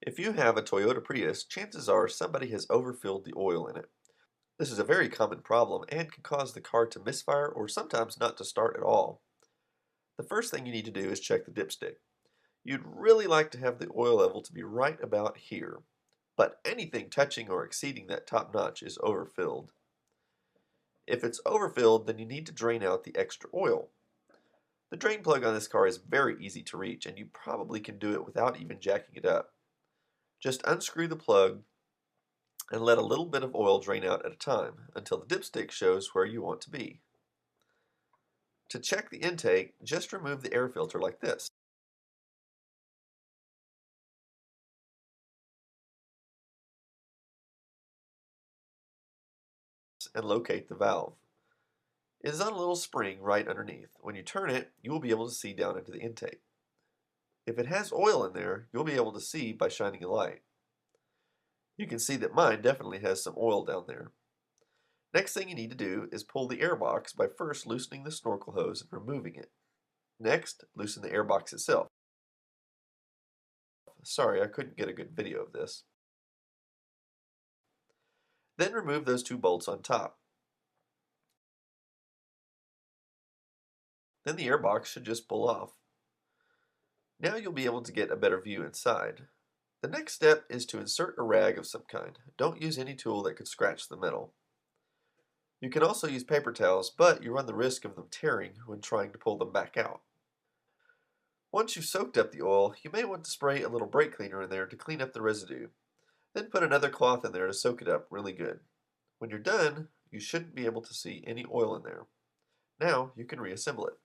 If you have a Toyota Prius, chances are somebody has overfilled the oil in it. This is a very common problem and can cause the car to misfire or sometimes not to start at all. The first thing you need to do is check the dipstick. You'd really like to have the oil level to be right about here, but anything touching or exceeding that top notch is overfilled. If it's overfilled, then you need to drain out the extra oil. The drain plug on this car is very easy to reach, and you probably can do it without even jacking it up. Just unscrew the plug and let a little bit of oil drain out at a time until the dipstick shows where you want to be. To check the intake, just remove the air filter like this and locate the valve. It is on a little spring right underneath. When you turn it, you will be able to see down into the intake. If it has oil in there, you'll be able to see by shining a light. You can see that mine definitely has some oil down there. Next thing you need to do is pull the airbox by first loosening the snorkel hose and removing it. Next, loosen the airbox itself. Sorry, I couldn't get a good video of this. Then remove those two bolts on top. Then the airbox should just pull off. Now you'll be able to get a better view inside. The next step is to insert a rag of some kind. Don't use any tool that could scratch the metal. You can also use paper towels, but you run the risk of them tearing when trying to pull them back out. Once you've soaked up the oil, you may want to spray a little brake cleaner in there to clean up the residue. Then put another cloth in there to soak it up really good. When you're done, you shouldn't be able to see any oil in there. Now you can reassemble it.